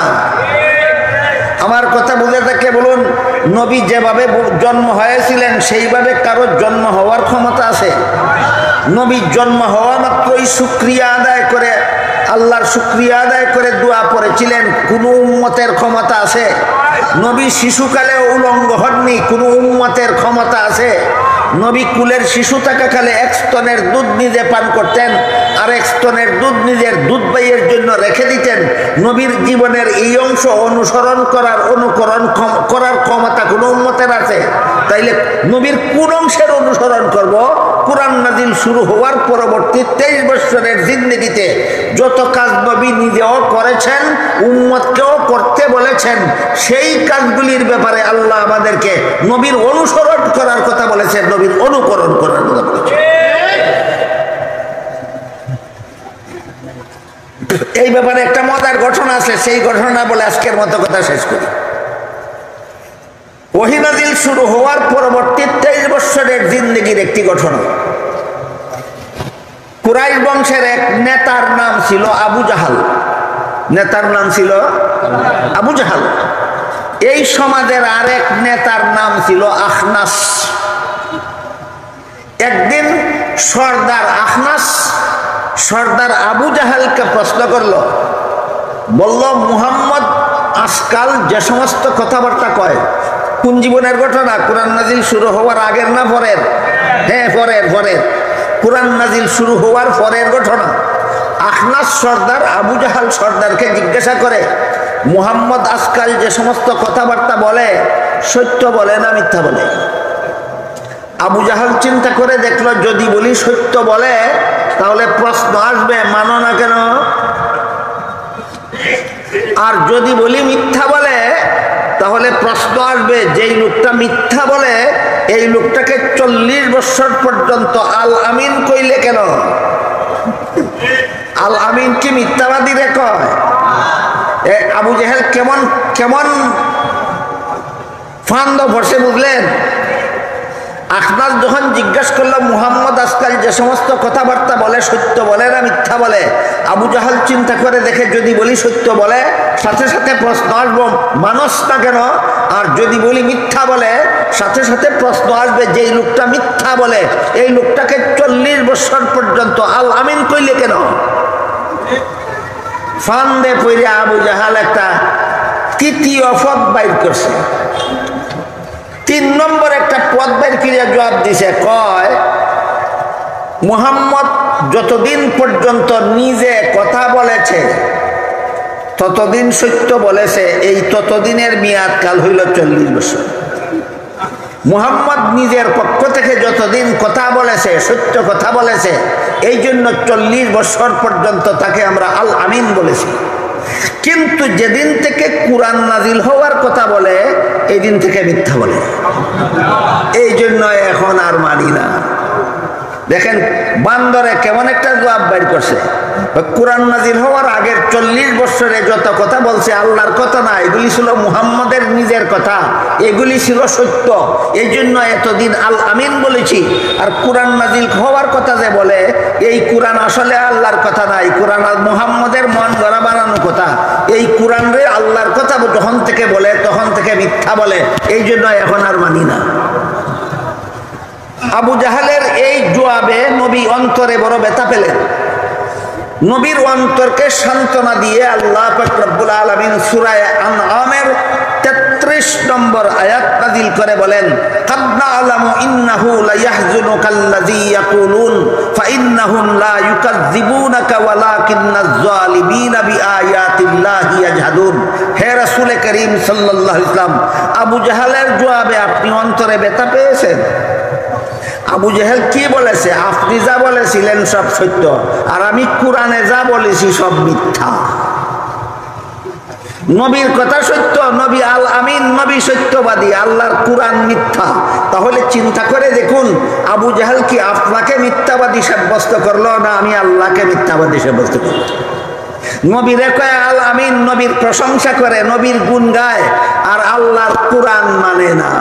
আমার কথা বুঝে থাকে বলুন, নবী যেভাবে জন্ম হয়েছিলেন সেইভাবে কারো জন্ম হওয়ার ক্ষমতা আছে? নবীর জন্ম হওয়া মাত্রই শুকরিয়া আদায় করে, আল্লাহর শুকরিয়া আদায় করে দোয়া পড়েছিলেন, কোন উম্মতের ক্ষমতা আছে? নবী শিশুকালে উলঙ্গ হননি, কোন উম্মতের ক্ষমতা আছে? নবী কুলের শিশু থাকাকালে 1 স্তনের দুধ নিজে পান করতেন, আর 1 স্তনের দুধ নিজের দুধ ভাইয়ের জন্য রেখে দিতেন। নবীর জীবনের এই অংশ অনুসরণ করার অনুকরণ করার ক্ষমতা কোন উম্মতের আছে? তাইলে নবীর কোন অংশের অনুসরণ করব? কুরআন নাজিল শুরু হওয়ার পরবর্তী 23 বছরের জিন্দেগিতে যত কাজ নবী নিজেও করেছেন উম্মতকেও করতে বলেছেন, সেই কাজগুলির ব্যাপারে আল্লাহ আমাদেরকে নবীর অনুসরণ করার কথা বলেছেন, নবীর অনুকরণ করার কথা বলেছেন। এই ব্যাপারে একটা মজার ঘটনা আছে, সেই ঘটনা বলে আজকের মতো কথা শেষ করি। ওহী নাজিল শুরু হওয়ার পরবর্তী 23 বছরের জিন্দেগির একটি ঘটনা। কুরাইশ বংশের এক নেতার নাম ছিল আবু জাহাল। নেতার নাম ছিল আবু জাহাল। এই সমাজের আরেক নেতার নাম ছিল আখনাস। একদিন সর্দার আখনাস সর্দার আবু জাহালকে প্রশ্ন করল, বলল, মুহাম্মদ আজকাল যে সমস্ত কথাবার্তা কয়, কোন জীবনের ঘটনা? কুরআন নাজিল শুরু হওয়ার আগের না পরের? হ্যাঁ, পরের। কুরআন নাজিল শুরু হওয়ার পরের ঘটনা। আখনাস সর্দার আবু জাহাল সর্দারকে জিজ্ঞাসা করে, মুহাম্মদ আজকাল যে সমস্ত কথাবার্তা বলে সত্য বলে না মিথ্যা বলে? আবু জাহাল চিন্তা করে দেখলো, যদি বলি সত্য বলে তাহলে প্রশ্ন আসবে, মানো না কেন? আর যদি বলি মিথ্যা বলে তাহলে প্রশ্ন আসবে, যেই লোকটা মিথ্যা বলে এই লোকটাকে 40 বছর পর্যন্ত আল আমিন কইলে কেন? আল আমিন কি মিথ্যাবাদী রে কয়? আবু জাহেল কেমন কেমন ফান্দ ভরসে, বুঝলেন? আখনাস যখন জিজ্ঞাসা করলো, মুহাম্মদ আজকাল যে সমস্ত কথাবার্তা বলে সত্য বলে না মিথ্যা বলে? আবু জাহাল চিন্তা করে দেখে, যদি বলি সত্য বলে সাথে সাথে প্রশ্ন আসবো, মানুষ না কেন? আর যদি বলি মিথ্যা বলে সাথে সাথে প্রশ্ন আসবে, যেই লোকটা মিথ্যা বলে এই লোকটাকে 40 বছর পর্যন্ত আল আমিন কইলে কেন? ফান্দে পড়ে আবু জাহাল একটা তৃতীয় পথ বাইর করছে। 3 নম্বর একটা পথ বাইর করে জবাব দিছে, কয়, মুহাম্মদ যতদিন পর্যন্ত নিজে কথা বলেছে ততদিন সত্য বলেছে, এই ততদিনের মেয়াদ কাল হইল 40 বছর। মুহাম্মদ নিজের পক্ষ থেকে যতদিন কথা বলেছে, সত্য কথা বলেছে, এই জন্য 40 বছর পর্যন্ত তাকে আমরা আল আমিন বলেছি। কিন্তু যেদিন থেকে কুরআন নাজিল হওয়ার কথা বলে এই দিন থেকে মিথ্যা বলে, এই জন্য এখন আর মানি না। দেখেন বান্দরে কেমন একটা জবাব বের করছে। কোরআন নাজিল হওয়ার আগের 40 বছরে যত কথা বলছে আল্লাহর কথা না, এগুলি ছিল মুহাম্মদের নিজের কথা, এগুলি ছিল সত্য। এই জন্য এতদিন আল আমিন বলেছি। আর কোরআন নাজিল হওয়ার কথা যে বলে, এই কোরআন আসলে আল্লাহর কথা না, এই কোরআন আর মুহাম্মদের মন গড়া বানানো কথা। এই কোরআন রে আল্লাহর কথা যখন থেকে বলে তখন থেকে মিথ্যা বলে, এই জন্য এখন আর মানি না। আবু জাহালের এই জবাবে নবী অন্তরে বড় ব্যথা পেলেন। নবীর অন্তরকে সান্ত্বনা দিয়ে আল্লাহ পাক রব্বুল আলামিন সূরা আনআমের 33 নম্বর আয়াত নাযিল করে বলেন, কাদ না'লামু ইন্নাহু লা ইয়াহজুনুকাল্লাযী ইয়াকুলুন ফাইন্নাহুম লা ইউকাযযিবুনাকা ওয়ালাকিন্নাজ যালিমিনা বিআয়াতিল্লাহি ইয়াজহাদুন। হে রাসূল করিম সাল্লাল্লাহু আলাইহি ওয়াসাল্লাম, আবু জাহালের জবাবে আপনি অন্তরে ব্যথা পেয়েছেন। আবু জাহেল কি বলেছে? আপনি যা বলেছিলেন সব সত্য, আর আমি কোরআনে যা বলেছি সব মিথ্যা। নবীর কথা সত্য, নবী আল আমিন, নবী সত্যবাদী, আল্লাহর কোরআন মিথ্যা। তাহলে চিন্তা করে দেখুন, আবু জাহেল কি আপনাকে মিথ্যাবাদী সাব্যস্ত করলো, না আমি আল্লাহকে মিথ্যাবাদী সাব্যস্ত করলো? নবীর কয় আল আমিন, নবীর প্রশংসা করে, নবীর গুণ গায়, আর আল্লাহর কোরআন মানে না।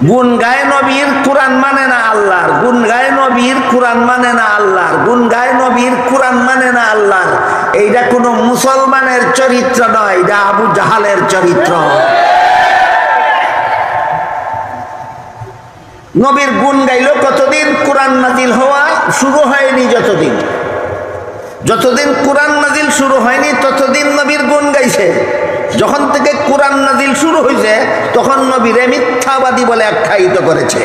গুণ গায় নবীর, কোরআন মানে না আল্লাহর। গুণ গায় নবীর, কোরআন মানে না আল্লাহর। গুণ গায় নবীর, কোরআন মানে না আল্লাহর। এইটা কোনো মুসলমানের চরিত্র নয়, এটা আবু জাহালের চরিত্র। নবীর গুণ গাইল কতদিন? কোরআন নাজিল হওয়া শুরু হয়নি যতদিন কোরআন নাজিল শুরু হয়নি ততদিন নবীর গুণ গাইছে। যখন থেকে কোরআন নাজিল শুরু হয়েছে তখন নবীরে মিথ্যাবাদী বলে আখ্যায়িত করেছে।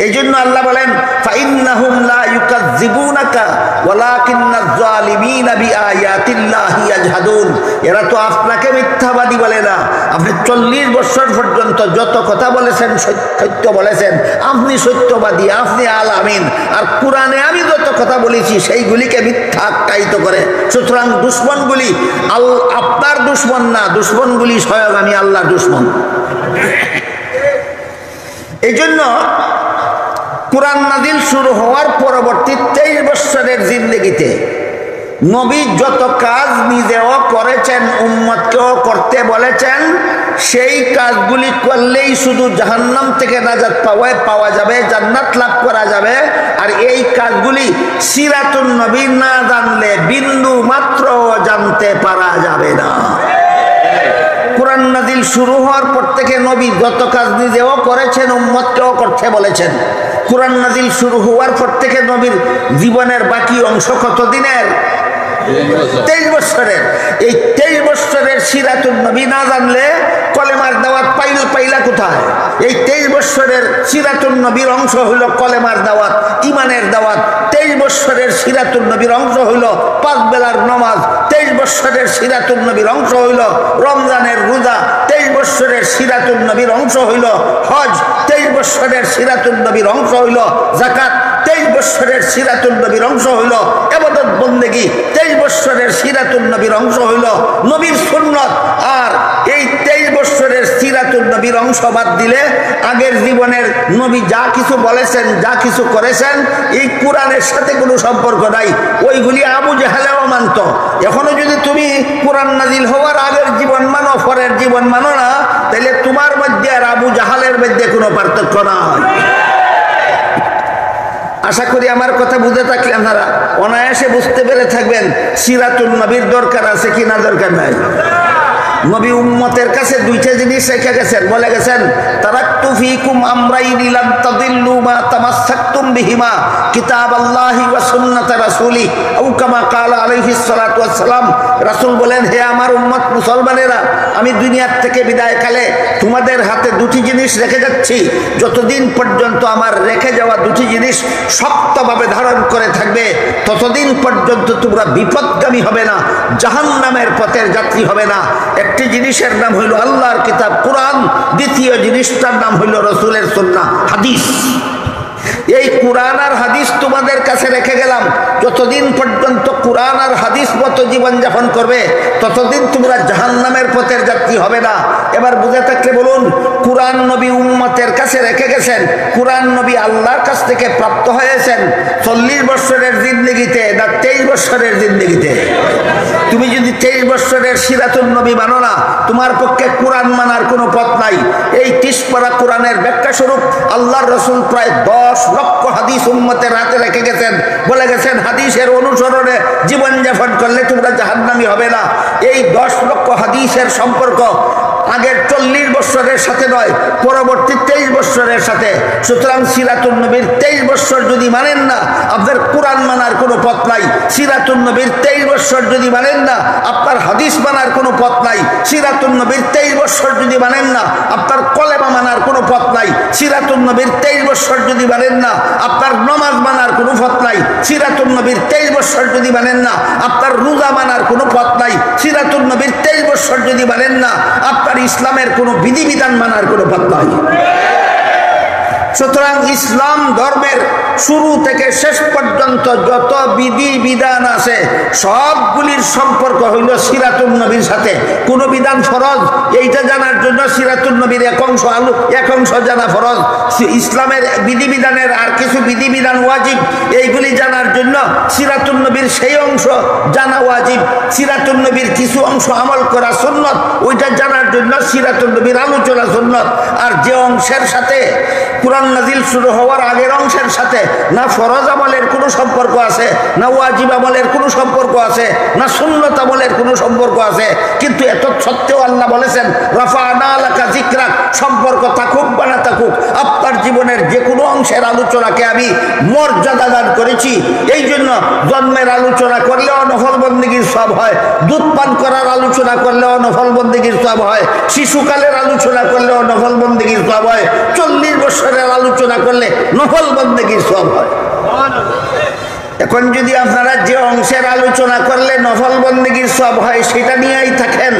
এই জন্য আল্লাহ বলেন, ফাইন্নাহুম লা ইউকাযযিবুনাকা ওয়ালাকিন্নাজ যালিমিনা বিআয়াতিল্লাহি ইয়াজহাদুন। এরা তো আপনাকে মিথ্যাবাদী বলে না। আপনি 40 বছর পর্যন্ত যত কথা বলেছেন সত্য বলেছেন, আপনি সত্যবাদী, আপনি আল আমিন। আর কোরআনে আমি যত কথা বলেছি সেইগুলিকে মিথ্যা আখ্যায়িত করে। সুতরাং দুশ্মনগুলি আপনার দুশ্মন না, দুশ্মনগুলি স্বয়ং আমি আল্লাহর দুশ্মন। এই জন্য কোরআন নাজিল শুরু হওয়ার পরবর্তী 23 বছরের জিন্দেগিতে নবী যত কাজ নিজেও করেছেন, উম্মতকেও করতে বলেছেন, সেই কাজগুলি করলেই শুধু জাহান্নাম থেকে নাজাত পাওয়া যাবে, জান্নাত লাভ করা যাবে। আর এই কাজগুলি সিরাতুন নবী না জানলে বিন্দু মাত্র জানতে পারা যাবে না। কোরআন নাজিল শুরু হওয়ার পর থেকে নবী যত কাজ নিজেও করেছেন, উম্মতকেও করতে বলেছেন। কোরআন নাজিল শুরু হওয়ার পর থেকে নবীর জীবনের বাকি অংশ কত দিনের? 23 বছরের। এই 23 বছরের সিরাতুন নবী না জানলে কলেমার দাওয়াত পাইলা কোথায়? এই 23 বছরের সিরাতুন নবীর অংশ হইল কলেমার দাওয়াত, ইমানের দাওয়াত। 23 বছরের সিরাতুন নবীর অংশ হইল 5 বেলার নামাজ। 23 বছরের সিরাতুন নবীর অংশ হইল রমজানের রোজা। 23 বছরের সিরাতুন নবীর অংশ হইল হজ। 23 বছরের সিরাতুন নবীর অংশ হইল যাকাত। 23 বছরের সিরাতুন নবীর অংশ হইল ইবাদত বন্দেগী। 23 বছরের সিরাতুন নবীর অংশ হইল নবীর সুন্নাত। আর এই 23 বছরের সিরাতুন নবীর অংশ বাদ দিলে আগের জীবনের নবী যা কিছু বলেছেন, যা কিছু করেছেন, এই কোরআনের সাথে কোনো সম্পর্ক নাই। ওইগুলি আবু জাহেলও মানত। এখনো যদি তুমি কোরআন নাজিল হওয়ার আগের জীবন মানো, পরের জীবন মানো না, তাহলে তোমার মধ্যে আর আবু জাহালের মধ্যে কোনো পার্থক্য নাই। আশা করি আমার কথা বুঝে থাকলে আপনারা অনায়াসে বুঝতে পেরে থাকবেন সিরাতুন নবীর দরকার আছে কি না দরকার নাই। নবী উম্মতের কাছে দুইটা জিনিস রেখে গেছেন, বলে গেছেন, তারাকতু ফীকুম আমরাইনি লান তাদিল্লু মা তামাসসাকতুম বিহিমা কিতাবাল্লাহি ওয়া সুন্নাত রাসূলি আও কামা ক্বালা আলাইহিস সালাতু ওয়াস সালাম। রাসূল বলেন, হে আমার উম্মত মুসলমানেরা, আমি দুনিয়ার থেকে বিদায়কালে তোমাদের হাতে দুটি জিনিস রেখে যাচ্ছি। যতদিন পর্যন্ত আমার রেখে যাওয়া দুটি জিনিস শক্তভাবে ধারণ করে থাকবে, ততদিন পর্যন্ত তোমরা বিপদগামী হবে না, জাহান্নামের পথের যাত্রী হবে না। একটি জিনিসের নাম হইল আল্লাহর কিতাব কোরআন, দ্বিতীয় জিনিসটার নাম হইল রাসূলের সুন্নাহ হাদিস। এই কোরআন আর হাদিস তোমাদের কাছে রেখে গেলাম, যতদিন পর্যন্ত কোরআন আর হাদিস মতো জীবন যাপন করবে ততদিন তোমরা জাহান্নামের পথের যাত্রী হবে না। এবার বুঝে থাকলে বলুন, কোরআন নবী উম্মতের কাছে রেখে গেছেন, কোরআন নবী আল্লাহর কাছ থেকে প্রাপ্ত হয়েছেন 40 বছরের জিন্দেগিতে না 23 বছরের জিন্দেগিতে? তুমি যদি 23 বছরের সিরাতুন নবী মানো না, তোমার পক্ষে কোরআন মানার কোনো পথ নাই। এই 30 পারা কোরআনের ব্যাখ্যা স্বরূপ আল্লাহর রাসূল প্রায় 10 লক্ষ হাদিস উম্মতের হাতে রেখে গেছেন, বলে গেছেন হাদিসের অনুসরণে জীবনযাপন করলে তোমরা জাহান্নামী হবে না। এই 10 লক্ষ হাদিসের সম্পর্ক আগের 40 বছরের সাথে নয়, পরবর্তী 23 বছরের সাথে। সুতরাং সিরাতুন নবীর 23 বছর যদি মানেন না, আপনার কোরআন মানার কোনো পথ নাই। সিরাতুন নবীর 23 বছর যদি মানেন না, আপনার হাদিস মানার কোনো পথ নাই। সিরাতুন নবীর 23 বছর যদি মানেন না, আপনার কলেমা মানার কোনো পথ নাই। সিরাতুন নবীর 23 বছর যদি মানেন না, আপনার নমাজ মানার কোনো পথ নাই। সিরাতুন নবীর 23 বছর যদি মানেন না, আপনার রোজা মানার কোনো পথ নাই। সিরাতুন নবীর 23 বছর যদি মানেন না, আপনার ইসলামের কোনো বিধিবিধান মানার কোনো পথ নাই। সুতরাং ইসলাম ধর্মের শুরু থেকে শেষ পর্যন্ত যত বিধি বিধান আছে সবগুলির সম্পর্ক হইল সিরাতুন নবীর সাথে। কোন বিধান ফরজ, এইটা জানার জন্য সিরাতুন নবীর এক অংশ জানা ফরজ। ইসলামের বিধিবিধানের আর কিছু বিধিবিধান ওয়াজিব, এইগুলি জানার জন্য সিরাতুন নবীর সেই অংশ জানা ওয়াজিব। সিরাতুন নবীর কিছু অংশ আমল করা সুন্নত, ওইটা জানার জন্য সিরাতুন নবীর আলোচনা সুন্নত। আর যে অংশের সাথে কোরআন নাজিল শুরু হওয়ার আগের অংশের সাথে না ফরজ আমলের কোনো সম্পর্ক আছে, না ওয়াজিব আমলের কোনো সম্পর্ক আছে, না সুন্নত আমলের কোনো সম্পর্ক আছে, কিন্তু এত সত্ত্বেও আল্লাহ বলেছেন রাফা'না লাকা যিকরাক, সম্পর্ক থাকুক বা না থাকুক, আপনার জীবনের যে কোনো অংশের আলোচনাকে আমি মর্যাদা দান করেছি। এই জন্য জন্মের আলোচনা করলেও নফল বন্দেগীর সওয়াব হয়, দুধ পান করার আলোচনা করলেও নফল বন্দেগীর সওয়াব হয়, শিশুকালের আলোচনা করলেও নফল বন্দেগীর সওয়াব হয়, 40 বছরের আলোচনা করলে নফল বন্দেগীর সওয়াব হয়। এখন যদি আপনারা যে অংশের আলোচনা করলে নফল বন্দেগীর সওয়াব হয় সেটা নিয়েই থাকেন,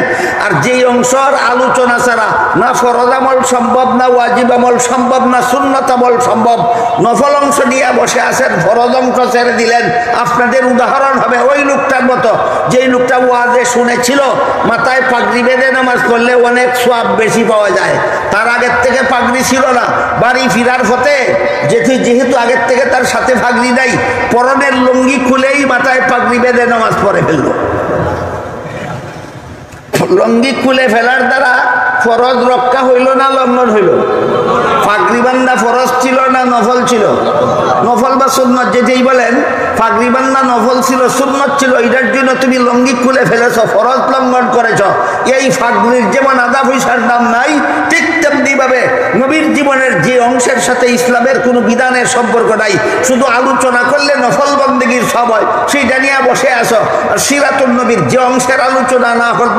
আর যেই অংশের আলোচনা ছাড়া না ফরজ আমল সম্ভব, না ওয়াজিব আমল সম্ভব, না সুন্নত আমল সম্ভব, নফল অংশ নিয়ে বসে আছেন, ফরজ অংশ ছেড়ে দিলেন, আপনাদের উদাহরণ হবে ওই লোকটার মতো যেই লোকটা ওয়াজে শুনেছিল মাথায় পাগড়ি বেঁধে নামাজ পড়লে অনেক সওয়াব বেশি পাওয়া যায়। তার আগের থেকে পাগড়ি ছিল না, বাড়ি ফিরার পথে যেহেতু আগের থেকে তার সাথে পাগড়ি নাই, পরনের লুঙ্গি খুলেই মাথায় পাগড়ি বেঁধে নামাজ পড়ে ফেললো। লুঙ্গি খুলে ফেলার দ্বারা ফরজ রক্ষা হইল না লঙ্ঘন হইল? পাগড়ি বান্ধা ফরজ ছিল না নফল ছিল? নফল বা সুন্নত যেটাই বলেন, পাগড়ি বান্ধা নফল ছিল, সুন্নত ছিল, এটার জন্য তুমি লঙ্গি খুলে ফেলেছ, ফরজ লঙ্ঘন করেছ। এই পাগড়ির যেমন আদা পয়সার দাম নাই, ঠিক তেমনি ভাবে নবীর জীবনের যে অংশের সাথে ইসলামের কোনো বিধানের সম্পর্ক নাই, শুধু আলোচনা করলে নফল বন্দেগীর সওয়াব হয়, সেইটা নিয়ে বসে আসো। আর সিরাতুন নবীর যে অংশের আলোচনা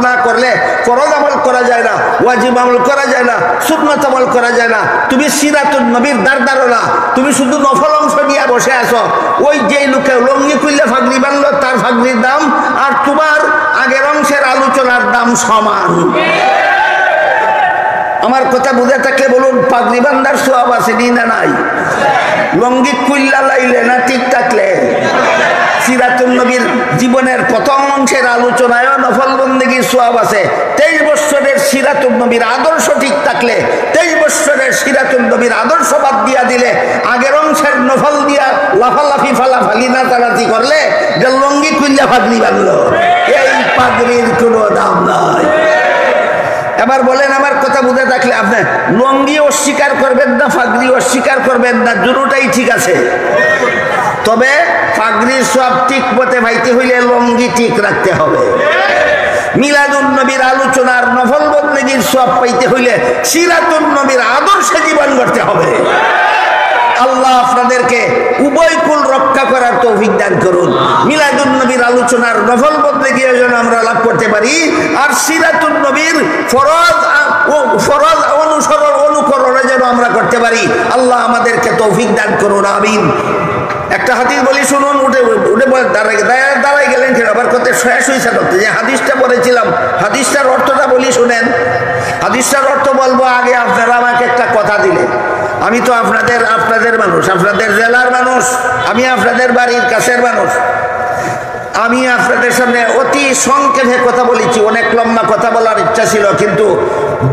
না করলে ফরজ আমল করা যায় না, ওয়াজিব আমল করা যায় না, সুন্নত আমল করা যায় না, তুমি সিরাতুন নবীর দাঁড় না, তুমি শুধু নফল অংশ নিয়ে বসে আসো। ওই যে লোকে লঙ্গি খুললে ফাগড়ি বানলো তার ফাগড়ির দাম আর তোমার আগের অংশের আলোচনার দাম সমান। আমার কথা বুঝে থাকলে বলুন, পাগড়ি বান্ধার সওয়াব আছে না নাই? লঙ্গি খুললা লাইলে না ঠিক থাকলে? সিরাতুন নবীর জীবনের প্রথম অংশের আলোচনায় নফল বন্দেগীর সওয়াব আছে। 23 বছরের সিরাতুন নবীর আদর্শ ঠিক থাকলে, 23 বছরের সিরাতুন নবীর আদর্শ বাদ দিয়া দিলে, আগের অংশের নফল দিয়া লাফালাফি ফালাফালি নাচানাচি করলে যে লঙ্গি খুললা পাগড়ি বাঁধলো, এই পাগড়ির কোনো দাম নাই। এবার বলেন, আমার কথা বুঝে থাকলে আপনি লঙ্গি অস্বীকার করবেন না, পাগড়ি অস্বীকার করবেন না, দুটোটাই ঠিক আছে। তবে পাগড়ির সব ঠিক মতে ভাইতে হইলে লঙ্গি ঠিক রাখতে হবে। মিলাদুন নবীর আলোচনার নফল বন্দেগীর সওয়াব পাইতে হইলে সিরাতুন নবীর আদর্শে জীবন গড়তে হবে। আল্লাহ আপনাদেরকে উভয় কুল রক্ষা করার তৌফিক দান করুন। মিলাদুন নবীর আলোচনার নফল বন্দেগী যেন আমরা লাভ করতে পারি, আর সিরাতুন নবীর ফরজ অনুকরণে যেন আমরা করতে পারি। আল্লাহ আমাদেরকে তৌফিক দান করুন, আমিন। একটা হাদিস বলি শুনুন, উঠে দাঁড়াই গেলেন কেন? আবার কত শেষ হয়েছে যে হাদিসটা পড়েছিলাম, হাদিসটার অর্থটা বলি শুনেন। হাদিসটার অর্থ বলবো, আগে আপনারা আমাকে একটা কথা দিলে, আমি তো আপনাদের মানুষ, আপনাদের জেলার মানুষ, আমি আপনাদের বাড়ির কাছের মানুষ। আমি আপনাদের সামনে অতি সংক্ষেপে কথা বলেছি, অনেক লম্বা কথা বলার ইচ্ছা ছিল, কিন্তু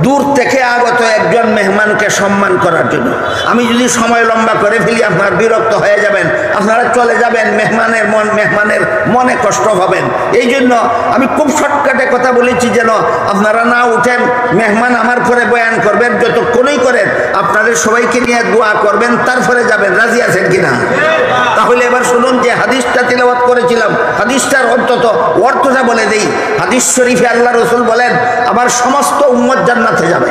দূর থেকে আগত একজন মেহমানকে সম্মান করার জন্য। আমি যদি সময় লম্বা করে ফেলি আপনার বিরক্ত হয়ে যাবেন, আপনারা চলে যাবেন, মেহমানের মনে কষ্ট হবেন। এই জন্য আমি খুব শর্টকাটে কথা বলেছি, যেন আপনারা না উঠেন, মেহমান আমার পরে বয়ান করবেন, যতক্ষণই করেন আপনাদের সবাইকে নিয়ে দোয়া করবেন, তারপরে যাবেন। রাজি আছেন কিনা? তাহলে এবার শুনুন যে হাদিসটা তিলাওয়াত করেছিলাম, হাদিসটার অর্থটা বলে দেই। হাদিস শরীফে আল্লাহ রাসূল বলেন, আমার সমস্ত উম্মত জান্নাতে যাবে,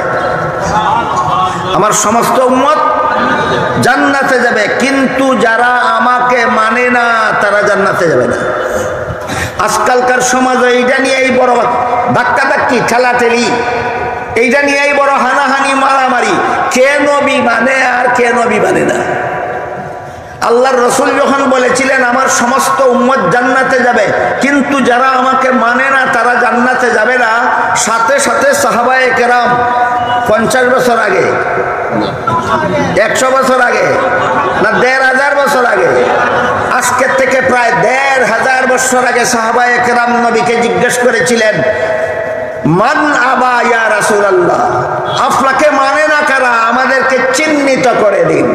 আমার সমস্ত উম্মত জান্নাতে যাবে, কিন্তু যারা আমাকে মানে না তারা জান্নাতে যাবে না। আজকালকার সমাজে এইটা নিয়েই বড় ধাক্কাধাক্কি, ঠেলাঠেলি, এইটা নিয়েই বড় হানাহানি, মারামারি, কে নবী মানে আর কে নবী মানে না। আল্লাহর রাসূল যখন বলেছিলেন আমার সমস্ত উম্মত জান্নাতে যাবে, কিন্তু যারা আমাকে মানে না তারা জান্নাতে যাবে না, সাথে সাথে সাহাবায়ে কেরাম 50 বছর আগে, 100 বছর আগে, না 1500 বছর আগে, আজকের থেকে প্রায় 1500 বছর আগে সাহাবায়ে কেরাম নবীকে জিজ্ঞেস করেছিলেন, মান আবা ইয়া রাসূলুল্লাহ, আপনাকে মানে না কারা, আমাদেরকে চিহ্নিত করে দিন।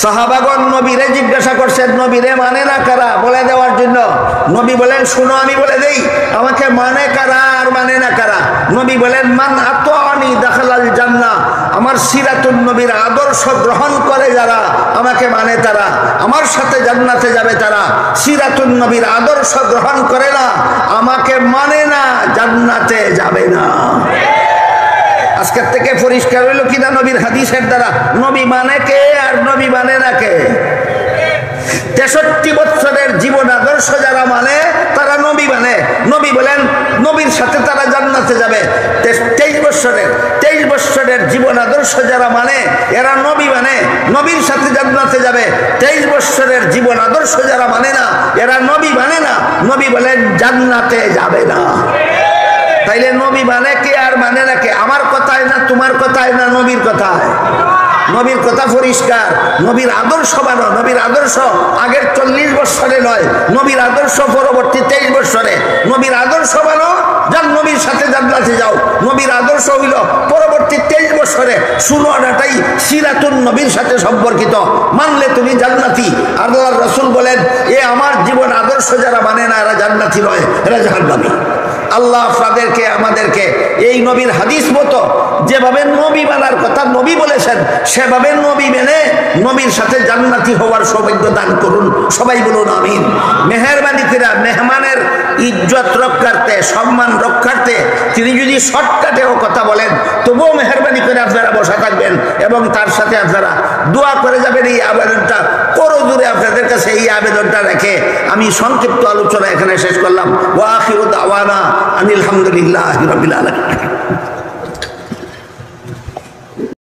সাহাবাগণ নবীরে জিজ্ঞাসা করছেন, নবীরে মানে না কারা, বলে দেওয়ার জন্য। নবী বলেন, শুনো আমি বলে দেই, আমাকে মানে কারা আর মানে না কারা। নবী বলেন, মান আতানি দাখালাল জান্নাহ, আমার সিরাতুন নবীর আদর্শ গ্রহণ করে যারা আমাকে মানে তারা আমার সাথে জান্নাতে যাবে, তারা সিরাতুন নবীর আদর্শ গ্রহণ করে না, আমাকে মানে না, জান্নাতে যাবে না। আজকের থেকে পরিষ্কার হইল কিনা নবীর হাদিসের দ্বারা, নবী মানে কে আর নবী মানে না কে। 63 বছরের জীবন আদর্শ যারা মানে তারা নবী মানে। নবী বলেন নবীর সাথে তারা জান্নাতে যাবে। 23 বছরের জীবন আদর্শ যারা মানে এরা নবী মানে, নবীর সাথে জান্নাতে যাবে। 23 বছরের জীবন আদর্শ যারা মানে না এরা নবী মানে না, নবী বলেন জান্নাতে যাবে না। তাইলে নবী মানে কে আর মানে না কে? আমার কথায় না, তোমার কথায় না, নবীর কথায়। নবীর কথা পরিষ্কার, নবীর আদর্শ মানো। নবীর আদর্শ আগের 40 বছরে নয়, নবীর আদর্শ পরবর্তী 23 বছরে। নবীর আদর্শ মানো, যার নবীর সাথে জান্নাতে যাও। নবীর আদর্শ হইল পরবর্তী 23 বছরে 16টাই সিরাতুন নবীর সাথে সম্পর্কিত, মানলে তুমি জান্নাতি। আল্লাহর রাসূল বলেন, এ আমার জীবন আদর্শ যারা মানে না এরা জান্নাতি নয়, এরা জাহান্নামী। আল্লাহ আপনাদেরকে আমাদেরকে এই নবীর হাদিস মতো যেভাবে নবী মানার কথা নবী বলেছেন সেভাবে নবী মেনে নবীর সাথে জান্নাতি হওয়ার সৌভাগ্য দান করুন। সবাই বলুন আমিন। মেহেরবানি করে মেহমানের ইজ্জত রক্ষার্থে, সম্মান রক্ষার্থে তিনি যদি শর্টকাটেও কথা বলেন তবুও মেহেরবানি করে আপনারা বসা থাকবেন এবং তার সাথে আপনারা দোয়া করে যাবেন। এই আবেদনটা করো দূরে আপনাদের কাছে, এই আবেদনটা রেখে আমি সংক্ষিপ্ত আলোচনা এখানে শেষ করলাম। ওয়া আখিরু দাওয়ানা আনিল হামদুলিল্লাহি রাব্বিল আলামিন।